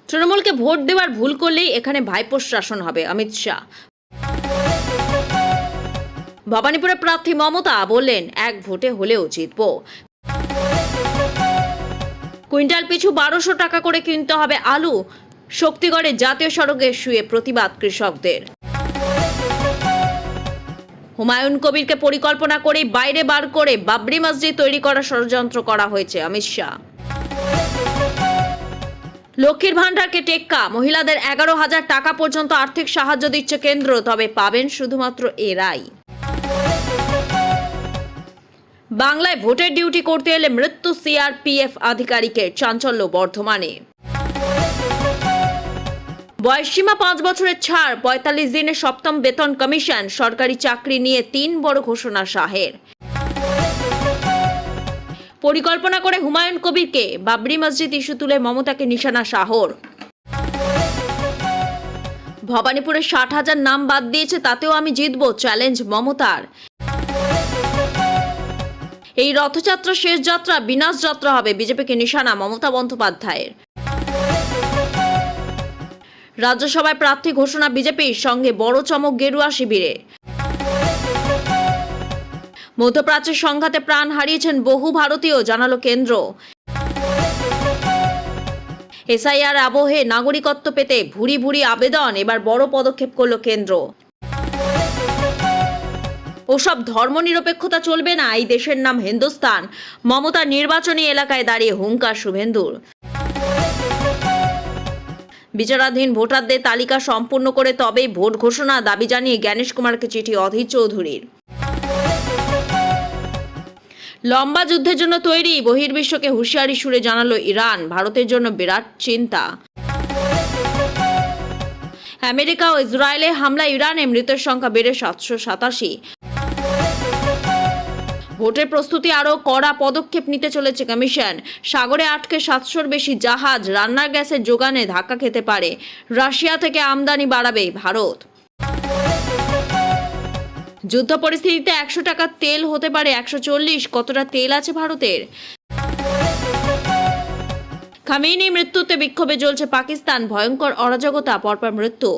তৃণমূলকে ভোট দেওয়ার ভুল করলেই এখানে ভাইপোর শাসন হবে, অমিত শাহ। ভবানীপুরে প্রার্থী মমতা বললেন, এক ভোটে হলেও জিতব। কুইন্টাল পিছু 1200 টাকা করে কিনতে হবে আলু। শক্তিগড়ে জাতীয় সড়কে শুয়ে প্রতিবাদ কৃষকদের। হুমায়ুন কবিরকে পরিকল্পনা করে বাইরে বার করে বাবরি মসজিদ তৈরি করার ষড়যন্ত্র করা হয়েছে, অমিত শাহ। লক্ষ্মীর ভান্ডারকে টেক্কা, মহিলাদের 11,000 টাকা পর্যন্ত আর্থিক সাহায্য দিচ্ছে কেন্দ্র, তবে পাবেন শুধুমাত্র এরাই। বাংলায় ভোটের ডিউটি করতে এলে মৃত্যু সিআরপিএফ আধিকারিকের, চাঞ্চল্য বর্ধমানে। বয়সসীমা 5 বছরের ছাড়, 45 দিনের 7ম বেতন কমিশন, সরকারি চাকরি নিয়ে 3 বড় ঘোষণা শাহের। পরিকল্পনা করে হুমায়ুন কবিরকে বাবরি মসজিদ ইস্যু তুলে মমতাকে নিশানা শাহর। ভবানীপুরে 60,000 নাম বাদ দিয়েছে, তাতেও আমি জিতব, চ্যালেঞ্জ মমতার। এই রথযাত্রা শেষ যাত্রা, বিনাশ যাত্রা হবে, বিজেপিকে নিশানা মমতা বন্দ্যোপাধ্যায়ের। রাজ্যসভায় প্রার্থী ঘোষণা বিজেপির, সঙ্গে বড় চমক গেরুয়া শিবিরে। মধ্যপ্রাচ্যের সংঘাতে প্রাণ হারিয়েছেন বহু ভারতীয়, জানালো কেন্দ্র। এসআইআর আবহে নাগরিকত্ব পেতে ভুরি ভুরি আবেদন, এবার বড় পদক্ষেপ করল কেন্দ্র। ওসব ধর্মনিরপেক্ষতা চলবে না, এই দেশের নাম হিন্দুস্তান, মমতার নির্বাচনী এলাকায় দাঁড়িয়ে হুঙ্কার শুভেন্দুর। বিচারাধীন ভোটারদের তালিকা সম্পূর্ণ করে তবেই ভোট ঘোষণা, দাবি জানিয়ে জ্ঞানেশ কুমারকে চিঠি অধীর চৌধুরীর। লম্বা যুদ্ধের জন্য তৈরি, বহির্বিশ্বকে হুঁশিয়ারি সুরে জানালো ইরান, ভারতের জন্য বিরাট চিন্তা। আমেরিকা ও ইসরায়েলে হামলা, ইরানে মৃতের সংখ্যা বেড়ে 787। ভোটের প্রস্তুতি আরও কড়া পদক্ষেপ নিতে চলেছে কমিশন। সাগরে আটকে 700-র বেশি জাহাজ, রান্নার গ্যাসের যোগানে ধাক্কা খেতে পারে। রাশিয়া থেকে আমদানি বাড়াবে ভারত। যুদ্ধ পরিস্থিতিতে 100 টাকার তেল হতে পারে 140, কতটা তেল আছে ভারতের? খামেনি মৃত্যুতে বিক্ষোভে জ্বলছে পাকিস্তান, ভয়ঙ্কর অরাজকতা, পরপর মৃত্যু।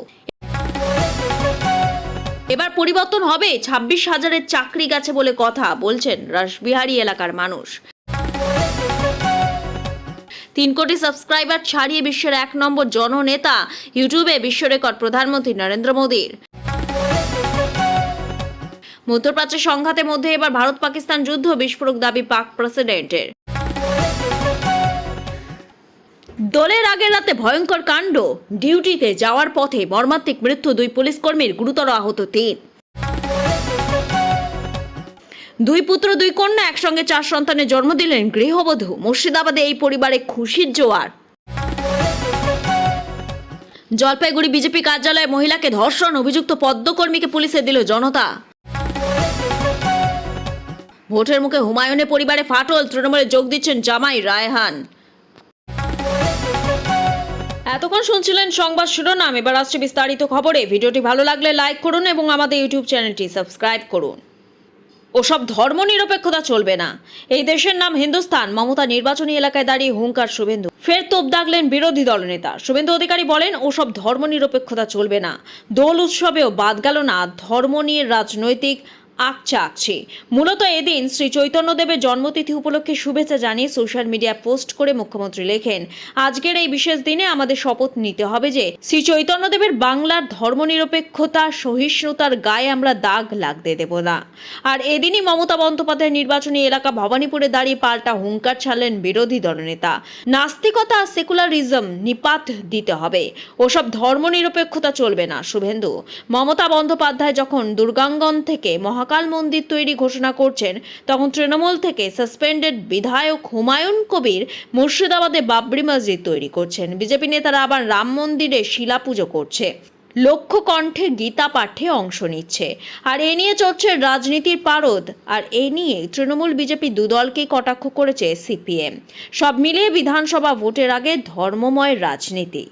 এবার পরিবর্তন হবে, 26,000-এর চাকরি গেছে বলে কথা বলছেন রাসবিহারী এলাকার মানুষ। 3 কোটি সাবস্ক্রাইবার ছাড়িয়ে বিশ্বের 1 নম্বর জননেতা, ইউটিউবে বিশ্ব রেকর্ড প্রধানমন্ত্রী নরেন্দ্র মোদীর। মধ্যপ্রাচ্যের সংঘাতের মধ্যে এবার ভারত পাকিস্তান যুদ্ধ, বিস্ফোরক দাবি পাক প্রেসিডেন্টের। দলের আগের রাতে ভয়ঙ্কর কাণ্ড, ডিউটিতে যাওয়ার পথে মর্মান্তিক মৃত্যু 2 পুলিশ কর্মীর, গুরুতর আহত 3। 2 পুত্র 2 কন্যা, একসঙ্গে 4 সন্তানের জন্ম দিলেন গৃহবধূ। মুর্শিদাবাদে এই পরিবারে খুশির জোয়ার। জলপাইগুড়ি বিজেপি কার্যালয়ে মহিলাকে ধর্ষণ, অভিযুক্ত পদ্মকর্মীকে পুলিশে দিল জনতা। ভোটের মুখে হুমায়ুনের পরিবারে ফাটল, তৃণমূলে যোগ দিচ্ছেন জামাই রায়হান। এতক্ষণ শুনছিলেন সংবাদ শিরোনাম, এবার আসছে বিস্তারিত খবরে। ভিডিওটি ভালো লাগলে লাইক করুন এবং আমাদের ইউটিউব চ্যানেলটি সাবস্ক্রাইব করুন। ওসব ধর্মনিরপেক্ষতা চলবে না, এই দেশের নাম হিন্দুস্তান, মমতা নির্বাচনী এলাকায় দাঁড়িয়ে হুঙ্কার শুভেন্দু। ফের তোপ দাগলেন বিরোধী দলনেতা শুভেন্দু অধিকারী, বলেন ওসব ধর্মনিরপেক্ষতা চলবে না। দোল উৎসবেও বাদ গেল না ধর্ম নিয়ে রাজনৈতিক আকচা আকছি। মূলত এদিন শ্রী চৈতন্যদেবের জন্মতিথি উপলক্ষে শুভেচ্ছা জানিয়ে সোশ্যাল মিডিয়া পোস্ট করে মুখ্যমন্ত্রী লেখেন, আজকের এই বিশেষ দিনে আমাদের শপথ নিতে হবে যে শ্রী চৈতন্যদেবের বাংলার ধর্মনিরপেক্ষতা সহিষ্ণুতার গায়ে আমরা দাগ লাগতে দেব না। আর এদিনই মমতা বন্দ্যোপাধ্যায়ের নির্বাচনী এলাকা ভবানীপুরে দাঁড়িয়ে পাল্টা হুঙ্কার ছাড়লেন বিরোধী দলনেতা। নাস্তিকতা আর সেকুলারিজম নিপাত দিতে হবে, ওসব ধর্মনিরপেক্ষতা চলবে না। শুভেন্দু, মমতা বন্দ্যোপাধ্যায় যখন দুর্গাঙ্গন থেকে মহাকাল মন্দির তৈরি ঘোষণা করছেন, তখন তৃণমূল থেকে সাসপেন্ডেড বিধায়ক হুমায়ুন কবির মুর্শিদাবাদে বাবরি মসজিদ তৈরি করছেন। বিজেপি নেতারা আবার রাম মন্দিরে শিলা পুজো করছে, লক্ষ্য কণ্ঠে গীতা পাঠে অংশ নিচ্ছে। আর এ নিয়ে চলছে রাজনীতির পারদ। আর এ নিয়ে তৃণমূল বিজেপি দুদলকেই কটাক্ষ করেছে সিপিএম। সব মিলিয়ে বিধানসভা ভোটের আগে ধর্মময় রাজনীতি।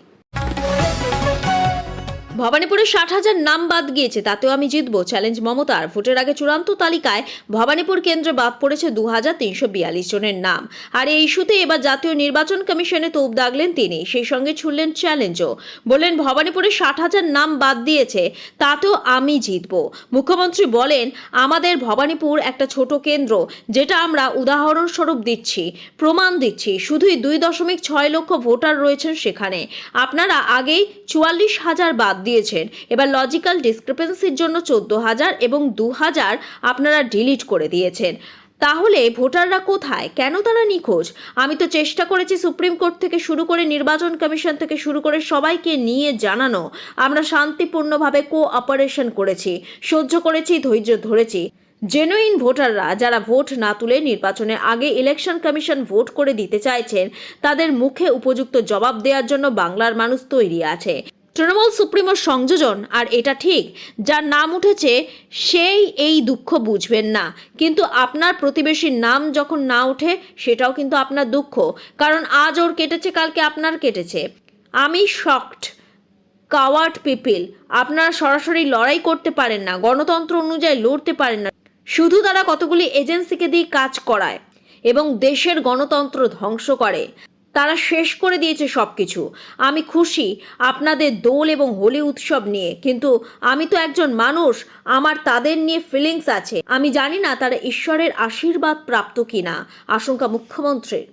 ভবানীপুরে 60,000 নাম বাদ গিয়েছে, তাতেও আমি জিতবো, চ্যালেঞ্জ মমতার। ভোটের আগে চূড়ান্ত তালিকায় ভবানীপুর কেন্দ্রে বাদ পড়েছে 2342 জনের নাম। আর এই ইস্যুতে এবার জাতীয় নির্বাচন কমিশনে তোপ দাগলেন তিনি, সেই সঙ্গে ছুড়লেন চ্যালেঞ্জও। বললেন ভবানীপুরে 60,000 নাম বাদ দিয়েছে, তাতেও আমি জিতবো। মুখ্যমন্ত্রী বলেন, আমাদের ভবানীপুর একটা ছোট কেন্দ্র, যেটা আমরা উদাহরণস্বরূপ দিচ্ছি, প্রমাণ দিচ্ছি। শুধুই 2.6 লক্ষ ভোটার রয়েছেন সেখানে। আপনারা আগেই 44,000 বাদ দিয়েছেন। এবার লজিক্যাল ডিসক্রিপেন্সির জন্য 14,000 এবং 2,000 আপনারা ডিলিট করে দিয়েছেন। তাহলে ভোটাররা কোথায়? কেন তারা নিখোঁজ? আমি তো চেষ্টা করেছি সুপ্রিম কোর্ট থেকে শুরু করে নির্বাচন কমিশন থেকে শুরু করে সবাইকে নিয়ে জানানো, আমরা শান্তিপূর্ণভাবে কোঅপারেশন করেছি, সহ্য করেছি, ধৈর্য ধরেছি। জেনুইন ভোটাররা যারা ভোট না তুলে নির্বাচনের আগে ইলেকশন কমিশন ভোট করে দিতে চাইছেন, তাদের মুখে উপযুক্ত জবাব দেওয়ার জন্য বাংলার মানুষ তৈরি আছে। তৃণমূল সুপ্রিমোর সংযোজন, আর এটা ঠিক, যার নাম উঠেছে সেই এই দুঃখ বুঝবেন না, কিন্তু আপনার প্রতিবেশীর নাম যখন না ওঠে সেটাও কিন্তু আপনার দুঃখ, কারণ আজ ওর কেটেছে, কালকে আপনার কেটেছে। আমি শকড কাওয়ার্ড পিপল, আপনারা সরাসরি লড়াই করতে পারেন না, গণতন্ত্র অনুযায়ী লড়তে পারেন না, শুধু তারা কতগুলি এজেন্সিকে দিয়ে কাজ করায় এবং দেশের গণতন্ত্র ধ্বংস করে। তারা শেষ করে দিয়েছে সবকিছু। আমি খুশি আপনাদের দোল এবং হোলি উৎসব নিয়ে, কিন্তু আমি তো একজন মানুষ, আমার তাদের নিয়ে ফিলিংস আছে। আমি জানি না তারা ঈশ্বরের আশীর্বাদ প্রাপ্ত কিনা। আশঙ্কা মুখ্যমন্ত্রীর।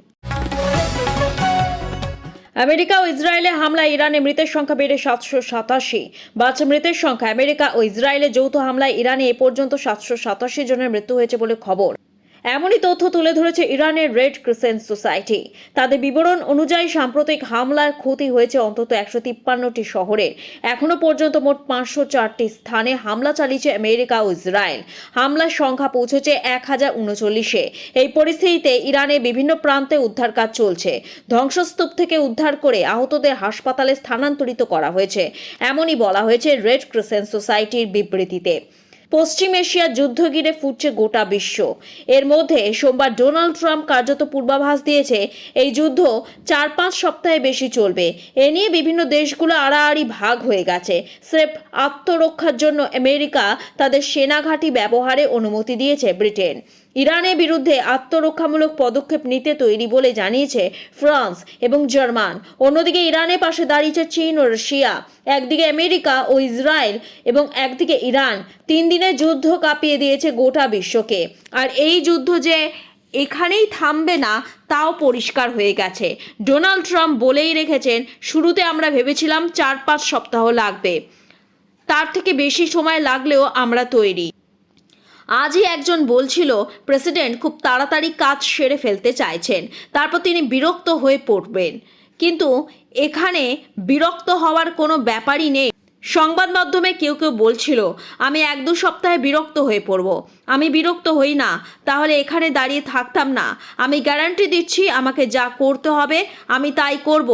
আমেরিকা ও ইসরায়েলে হামলায় ইরানে মৃতের সংখ্যা বেড়ে 787। বাড়ছে মৃতের সংখ্যা। আমেরিকা ও ইসরায়েলে যৌথ হামলায় ইরানে এ পর্যন্ত 787 জনের মৃত্যু হয়েছে বলে খবর। এমনই তথ্য তুলে ধরেছে ইরানের রেড ক্রিসেন্ট সোসাইটি। তাদের বিবরণ অনুযায়ী সাম্প্রতিক হামলার ক্ষতি হয়েছে অন্তত 153টি শহরে। এখনো পর্যন্ত মোট 504টি স্থানে হামলা চালিয়েছে আমেরিকা ও ইসরায়েল। হামলার সংখ্যা পৌঁছেছে 1039-এ। এই পরিস্থিতিতে ইরানে বিভিন্ন প্রান্তে উদ্ধার কাজ চলছে। ধ্বংসস্তূপ থেকে উদ্ধার করে আহতদের হাসপাতালে স্থানান্তরিত করা হয়েছে, এমনই বলা হয়েছে রেড ক্রিসেন্ট সোসাইটির বিবৃতিতে। পশ্চিম এশিয়ার যুদ্ধ ঘিরে ফুটছে গোটা বিশ্ব। এর মধ্যে সোমবার ডোনাল্ড ট্রাম্প কার্যত পূর্বাভাস দিয়েছে এই যুদ্ধ 4-5 সপ্তাহে বেশি চলবে। এ নিয়ে বিভিন্ন দেশগুলো আড়াআড়ি ভাগ হয়ে গেছে। স্রেফ আত্মরক্ষার জন্য আমেরিকা তাদের সেনাঘাঁটি ব্যবহারে অনুমতি দিয়েছে ব্রিটেন। ইরানের বিরুদ্ধে আত্মরক্ষামূলক পদক্ষেপ নিতে তৈরি বলে জানিয়েছে ফ্রান্স এবং জার্মান। অন্যদিকে ইরানের পাশে দাঁড়িয়েছে চীন ও রাশিয়া। একদিকে আমেরিকা ও ইসরায়েল এবং একদিকে ইরান। 3 দিনের যুদ্ধ কাঁপিয়ে দিয়েছে গোটা বিশ্বকে। আর এই যুদ্ধ যে এখানেই থামবে না তাও পরিষ্কার হয়ে গেছে। ডোনাল্ড ট্রাম্প বলেই রেখেছেন, শুরুতে আমরা ভেবেছিলাম 4-5 সপ্তাহ লাগবে, তার থেকে বেশি সময় লাগলেও আমরা তৈরি। আজই একজন বলছিল প্রেসিডেন্ট খুব তাড়াতাড়ি কাজ সেরে ফেলতে চাইছেন, তারপর তিনি বিরক্ত হয়ে পড়বেন। কিন্তু এখানে বিরক্ত হওয়ার কোনো ব্যাপারই নেই। সংবাদ মাধ্যমে কেউ কেউ বলছিল আমি 1-2 সপ্তাহে বিরক্ত হয়ে পড়ব। আমি বিরক্ত হই না, তাহলে এখানে দাঁড়িয়ে থাকতাম না। আমি গ্যারান্টি দিচ্ছি, আমাকে যা করতে হবে আমি তাই করব।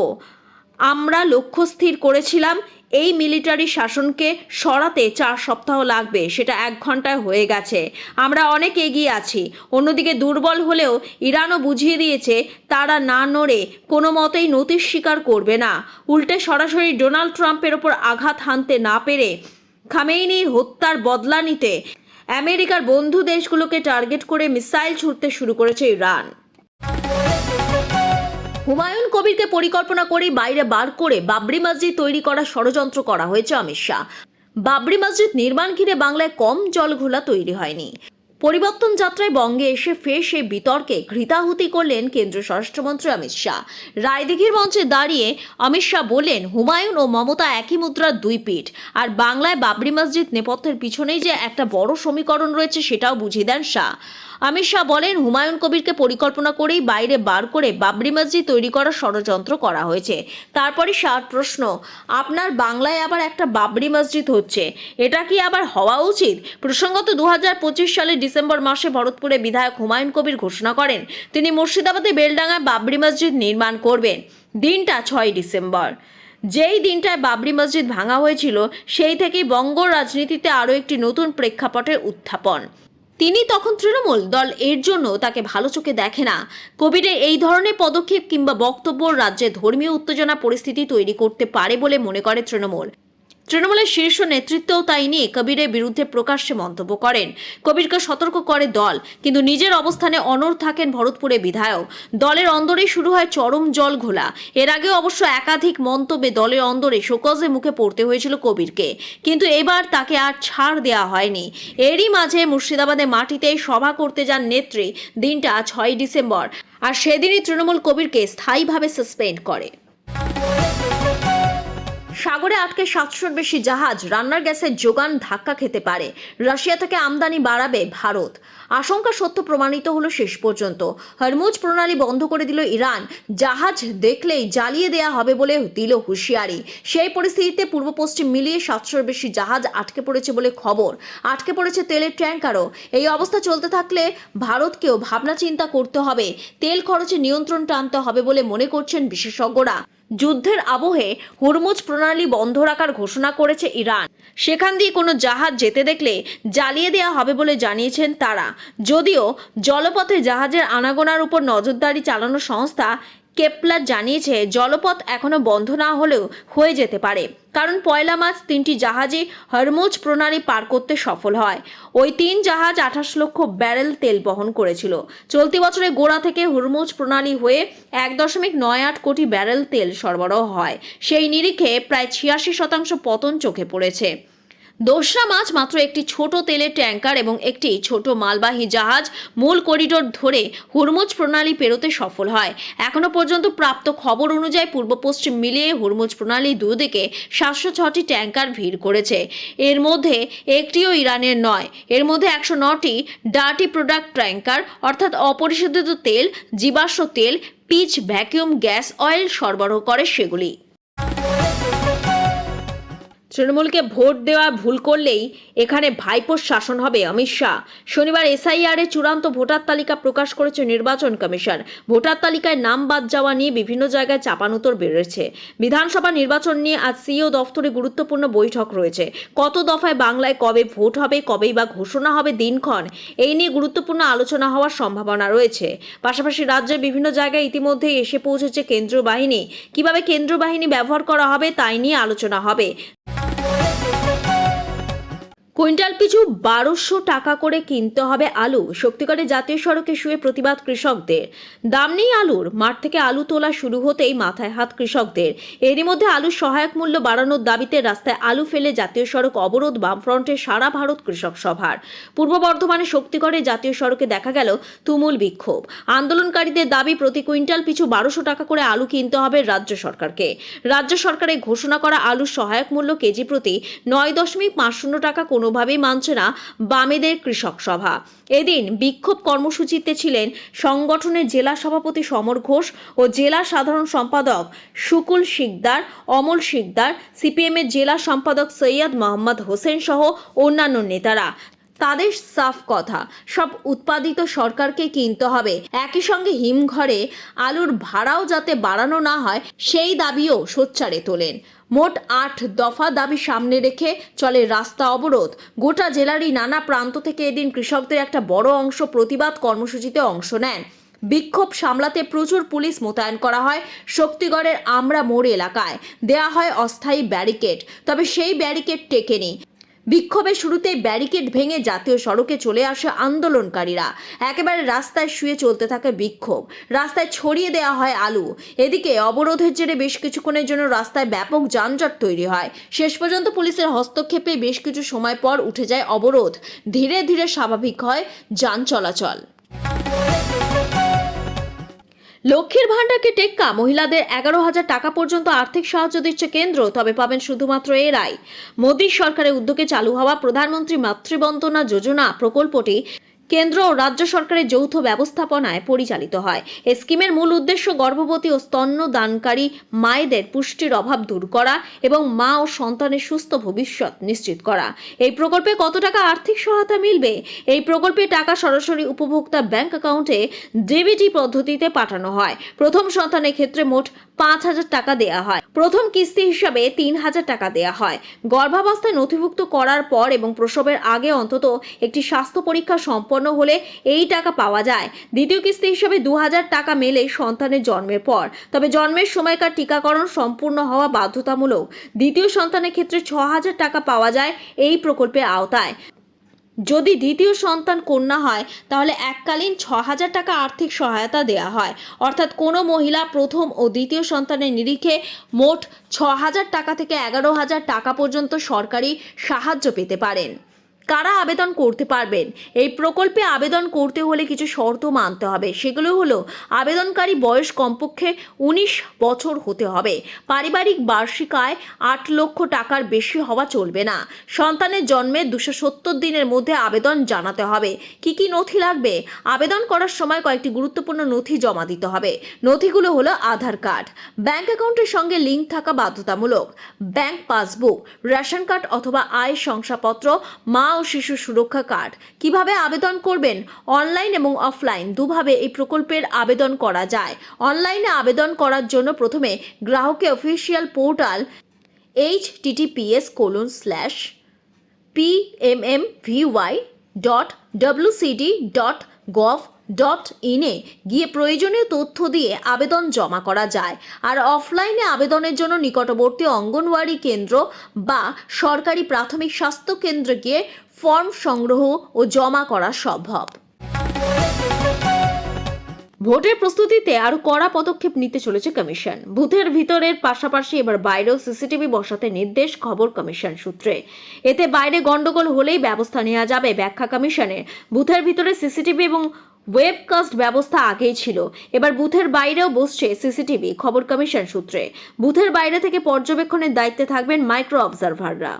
আমরা লক্ষ্য স্থির করেছিলাম এই মিলিটারি শাসনকে সরাতে 4 সপ্তাহ লাগবে, সেটা 1 ঘন্টায় হয়ে গেছে। আমরা অনেক এগিয়ে আছি। অন্যদিকে দুর্বল হলেও ইরানও বুঝিয়ে দিয়েছে তারা না নড়ে কোনো মতেই নতি স্বীকার করবে না। উল্টে সরাসরি ডোনাল্ড ট্রাম্পের ওপর আঘাত হানতে না পেরে খামেইনির হত্যার বদলা নিতে আমেরিকার বন্ধু দেশগুলোকে টার্গেট করে মিসাইল ছুড়তে শুরু করেছে ইরান। হুমায়ুন কবিরকে পরিকল্পনা করে বাইরে বার করে বাবরি মসজিদ তৈরি করার ষড়যন্ত্র করা হয়েছে অমিত শাহ। বাবরি মসজিদ নির্মাণ ঘিরে বাংলায় কম জলঘোলা তৈরি হয়নি। পরিবর্তন যাত্রায় বঙ্গে এসে ফের সেই বিতর্কে ঘৃতাহুতি করলেন কেন্দ্রীয় স্বরাষ্ট্রমন্ত্রী অমিত শাহ। রায়দিঘির মঞ্চে দাঁড়িয়ে অমিত শাহ বললেন, হুমায়ুন ও মমতা একই মুদ্রার 2 পিঠ। আর বাংলায় বাবরি মসজিদ নেপথ্যের পিছনেই যে একটা বড় সমীকরণ রয়েছে সেটাও বুঝিয়ে দেন শাহ। অমিত শাহ বলেন, হুমায়ুন কবিরকে পরিকল্পনা করেই বাইরে বার করে বাবরি মসজিদ তৈরি করার ষড়যন্ত্র করা হয়েছে। তারপরে শাহর প্রশ্ন, আপনার বাংলায় আবার একটা বাবরি মসজিদ হচ্ছে, এটা কি আবার হওয়া উচিত? প্রসঙ্গত 2025 সালের ডিসেম্বর মাসে ভরতপুরে বিধায়ক হুমায়ুন কবির ঘোষণা করেন তিনি মুর্শিদাবাদে বেলডাঙ্গায় বাবরি মসজিদ নির্মাণ করবেন। দিনটা 6 ডিসেম্বর। যেই দিনটায় বাবরি মসজিদ ভাঙা হয়েছিল সেই থেকেই বঙ্গ রাজনীতিতে আরও একটি নতুন প্রেক্ষাপটের উত্থাপন। তিনি তখন তৃণমূল দল এর জন্য তাকে ভালো চোখে দেখে না। কবিরের এই ধরনের পদক্ষেপ কিংবা বক্তব্য রাজ্যে ধর্মীয় উত্তেজনা পরিস্থিতি তৈরি করতে পারে বলে মনে করে তৃণমূল। তৃণমূলের শীর্ষ নেতৃত্বও তাই নিয়ে কবিরের বিরুদ্ধে প্রকাশ্যে মন্তব্য করেন। কবিরকে সতর্ক করে দল, কিন্তু নিজের অবস্থানে অনড় থাকেন ভরতপুরে বিধায়ক। দলের অন্দরেই শুরু হয় চরম জল ঘোলা। এর আগে অবশ্য একাধিক মন্তব্যে দলের অন্দরে শোকজে মুখে পড়তে হয়েছিল কবিরকে, কিন্তু এবার তাকে আর ছাড় দেওয়া হয়নি। এরই মাঝে মুর্শিদাবাদে মাটিতে সভা করতে যান নেত্রী। দিনটা 6 ডিসেম্বর, আর সেদিনই তৃণমূল কবিরকে স্থায়ীভাবে সাসপেন্ড করে। সাগরে আটকে 700-র বেশি জাহাজ, রান্নার গ্যাসের যোগান ধাক্কা খেতে পারে। রাশিয়া থেকে আমদানি বাড়াবে ভারত। আশঙ্কা সত্য প্রমাণিত হলো শেষ পর্যন্ত। হরমুজ প্রণালী বন্ধ করে দিল ইরান। জাহাজ দেখলেই জ্বালিয়ে দেয়া হবে বলে দিল হুঁশিয়ারি। সেই পরিস্থিতিতে পূর্ব পশ্চিম মিলিয়ে 700-র বেশি জাহাজ আটকে পড়েছে বলে খবর। আটকে পড়েছে তেলের ট্যাঙ্কারও। এই অবস্থা চলতে থাকলে ভারতকেও ভাবনা চিন্তা করতে হবে। তেল খরচে নিয়ন্ত্রণ টানতে হবে বলে মনে করছেন বিশেষজ্ঞরা। যুদ্ধের আবহে হরমুজ প্রণালী বন্ধ রাখার ঘোষণা করেছে ইরান। সেখান দিয়ে কোনো জাহাজ যেতে দেখলে জ্বালিয়ে দেওয়া হবে বলে জানিয়েছেন তারা। যদিও জলপথে জাহাজের আনাগোনার উপর নজরদারি চালানো সংস্থা কেপলার জানিয়েছে জলপথ এখনো বন্ধ না হলেও হয়ে যেতে পারে, কারণ পয়লা মার্চ 3টি জাহাজই হরমুজ প্রণালী পার করতে সফল হয়। ওই 3 জাহাজ 28 লক্ষ ব্যারেল তেল বহন করেছিল। চলতি বছরের গোড়া থেকে হরমুজ প্রণালী হয়ে 1.98 কোটি ব্যারেল তেল সরবরাহ হয়। সেই নিরিখে প্রায় 86% পতন চোখে পড়েছে। 2রা মার্চ মাত্র একটি ছোট তেলের ট্যাঙ্কার এবং একটি ছোট মালবাহী জাহাজ মূল করিডোর ধরে হরমুজ প্রণালী পেরোতে সফল হয়। এখনো পর্যন্ত প্রাপ্ত খবর অনুযায়ী পূর্ব পশ্চিম মিলিয়ে হরমুজ প্রণালী দুদিকে 706টি ট্যাঙ্কার ভিড় করেছে। এর মধ্যে একটিও ইরানের নয়। এর মধ্যে 109টি ডার্টি প্রোডাক্ট ট্যাঙ্কার, অর্থাৎ অপরিশোধিত তেল, জীবাশ্ম তেল, পিচ, ভ্যাকুয়াম গ্যাস অয়েল সরবরাহ করে সেগুলি। তৃণমূলকে ভোট দেওয়া ভুল করলেই এখানে ভাইপোর শাসন হবে, অমিত শাহ। শনিবার এসআইআর-এর চূড়ান্ত ভোটার তালিকা প্রকাশ করেছে নির্বাচন কমিশন। ভোটার তালিকায় নাম বাদ যাওয়া নিয়ে বিভিন্ন জায়গায় চাপানুতর বেড়েছে। বিধানসভা নির্বাচন নিয়ে আজ সিইও দফতরে গুরুত্বপূর্ণ বৈঠক রয়েছে। কত দফায় বাংলায় কবে ভোট হবে, কবেই বা ঘোষণা হবে দিনক্ষণ, এই নিয়ে গুরুত্বপূর্ণ আলোচনা হওয়ার সম্ভাবনা রয়েছে। পাশাপাশি রাজ্যের বিভিন্ন জায়গায় ইতিমধ্যেই এসে পৌঁছেছে কেন্দ্রীয় বাহিনী। কিভাবে কেন্দ্রীয় বাহিনী ব্যবহার করা হবে তাই নিয়ে আলোচনা হবে। কুইন্টাল পিছু 1200 টাকা করে কিনতে হবে আলু। শক্তিগড়ে জাতীয় সড়কে শুয়ে প্রতিবাদ কৃষকদের। দাম নেই আলুর। মাঠ থেকে আলু তোলা শুরু হতেই মাথায় হাত কৃষকদের। এরই মধ্যে আলুর সহায়ক মূল্য বাড়ানোর দাবিতে রাস্তায় আলু ফেলে জাতীয় সড়ক অবরোধ বামফ্রন্টের সারা ভারত কৃষক সভার। পূর্ব বর্ধমানে শক্তিগড়ে জাতীয় সড়কে দেখা গেল তুমুল বিক্ষোভ। আন্দোলনকারীদের দাবি প্রতি কুইন্টাল পিছু 1200 টাকা করে আলু কিনতে হবে রাজ্য সরকারকে। রাজ্য সরকারের ঘোষণা করা আলুর সহায়ক মূল্য কেজি প্রতি 9.50 টাকা কোনোভাবেই মানছে না বামেদের কৃষক সভা। এদিন বিক্ষোভ কর্মসূচিতে ছিলেন সংগঠনের জেলা সভাপতি সমর ঘোষ ও জেলা সাধারণ সম্পাদক শুকুল শিকদার, অমল শিকদার, সিপিএমের জেলা সম্পাদক সৈয়দ মোহাম্মদ হোসেন সহ অন্যান্য নেতারা। তাদের সাফ কথা, সব উৎপাদিত সরকারকে কিনতে হবে। একই সঙ্গে হিমঘরে আলুর ভাড়াও যাতে বাড়ানো না হয় সেই দাবিও সোচ্চারে তোলেন। মোট 8 দফা দাবি সামনে রেখে চলে রাস্তা অবরোধ। গোটা জেলারই নানা প্রান্ত থেকে এদিন কৃষকদের একটা বড় অংশ প্রতিবাদ কর্মসূচিতে অংশ নেন। বিক্ষোভ সামলাতে প্রচুর পুলিশ মোতায়েন করা হয়। শক্তিগড়ের আমরা মোড় এলাকায় দেয়া হয় অস্থায়ী ব্যারিকেড, তবে সেই ব্যারিকেড টেকেনি। বিক্ষোভের শুরুতেই ব্যারিকেড ভেঙে জাতীয় সড়কে চলে আসে আন্দোলনকারীরা। একেবারে রাস্তায় শুয়ে চলতে থাকে বিক্ষোভ। রাস্তায় ছড়িয়ে দেওয়া হয় আলু। এদিকে অবরোধের জেরে বেশ কিছুক্ষণের জন্য রাস্তায় ব্যাপক যানজট তৈরি হয়। শেষ পর্যন্ত পুলিশের হস্তক্ষেপে বেশ কিছু সময় পর উঠে যায় অবরোধ। ধীরে ধীরে স্বাভাবিক হয় যান চলাচল। লক্ষ্মীর ভাণ্ডারকে টেক্কা। মহিলাদের 11,000 টাকা পর্যন্ত আর্থিক সাহায্য দিচ্ছে কেন্দ্র, তবে পাবেন শুধুমাত্র এরাই। মোদী সরকারের উদ্যোগে চালু হওয়া প্রধানমন্ত্রী মাতৃবন্দনা যোজনা প্রকল্পটি কেন্দ্র ও রাজ্য সরকারের যৌথ ব্যবস্থাপনায় পরিচালিত হয়। এই স্কিমের মূল উদ্দেশ্য গর্ভবতী ও স্তন্যদানকারী মায়েদের পুষ্টির অভাব দূর করা এবং মা ও সন্তানের সুস্থ ভবিষ্যৎ নিশ্চিত করা। এই প্রকল্পে কত টাকা আর্থিক সহায়তা মিলবে? এই প্রকল্পে টাকা সরাসরি উপভোক্তার ব্যাংক অ্যাকাউন্টে ডিবিটি পদ্ধতিতে পাঠানো হয়। প্রথম সন্তানের ক্ষেত্রে মোট 5,000 টাকা দেয়া হয়। প্রথম কিস্তি হিসাবে 3,000 টাকা দেয়া হয়। গর্ভাবস্থায় নথিভুক্ত করার পর এবং প্রসবের আগে অন্তত একটি স্বাস্থ্য পরীক্ষা সম্পন্ন হলে এই টাকা পাওয়া যায়। দ্বিতীয় কিস্তি হিসাবে 2,000 টাকা মেলে সন্তানের জন্মের পর। তবে জন্মের সময়কার টিকাকরণ সম্পূর্ণ হওয়া বাধ্যতামূলক। দ্বিতীয় সন্তানের ক্ষেত্রে 6,000 টাকা পাওয়া যায় এই প্রকল্পের আওতায়। যদি দ্বিতীয় সন্তান কন্যা হয় তাহলে এককালীন 6,000 টাকা আর্থিক সহায়তা দেওয়া হয়। অর্থাৎ কোনো মহিলা প্রথম ও দ্বিতীয় সন্তানের নিরিখে মোট 6,000 টাকা থেকে 11,000 টাকা পর্যন্ত সরকারি সাহায্য পেতে পারেন। কারা আবেদন করতে পারবেন? এই প্রকল্পে আবেদন করতে হলে কিছু শর্ত মানতে হবে। সেগুলো হলো, আবেদনকারী বয়স কমপক্ষে 19 বছর হতে হবে। পারিবারিক বার্ষিক আয় 8 লক্ষ টাকার বেশি হওয়া চলবে না। সন্তানের জন্মের 270 দিনের মধ্যে আবেদন জানাতে হবে। কি কি নথি লাগবে? আবেদন করার সময় কয়েকটি গুরুত্বপূর্ণ নথি জমা দিতে হবে। নথিগুলো হলো আধার কার্ড, ব্যাংক অ্যাকাউন্টের সঙ্গে লিঙ্ক থাকা বাধ্যতামূলক, ব্যাংক পাসবুক, রেশন কার্ড অথবা আয় শংসাপত্র, মা ও শিশু সুরক্ষা কার্ড। কিভাবে আবেদন করবেন? অনলাইন এবং অফলাইন দুভাবে এই প্রকল্পের আবেদন করা যায়। অনলাইনে আবেদন করার জন্য প্রথমে গ্রাহকের অফিসিয়াল পোর্টাল https://pmmvy.wcd.gov.in এ গিয়ে প্রয়োজনীয় তথ্য দিয়ে আবেদন জমা করা যায়। আর অফলাইনে আবেদনের জন্য নিকটবর্তী অঙ্গনওয়াড়ি কেন্দ্র বা সরকারি প্রাথমিক স্বাস্থ্য কেন্দ্রে গিয়ে ফর্ম সংগ্রহ ও জমা করা সম্ভব। ভোটের প্রস্তুতিতে আরো কড়া পদক্ষেপ নিতে চলেছে কমিশন। বুথের ভিতরের পাশাপাশি এবার বাইরেও সিসিটিভি বসাতে নির্দেশ, খবর কমিশন সূত্রে। এতে বাইরে গন্ডগোল হলেই ব্যবস্থা নেওয়া যাবে। ব্যাখ্যা কমিশনের, বুথের ভিতরে সিসিটিভি এবং ওয়েবকাস্ট ব্যবস্থা আগেই ছিল, এবার বুথের বাইরেও বসছে সিসিটিভি। খবর কমিশন সূত্রে, বুথের বাইরে থেকে পর্যবেক্ষণের দায়িত্বে থাকবেন মাইক্রো অবজারভাররা।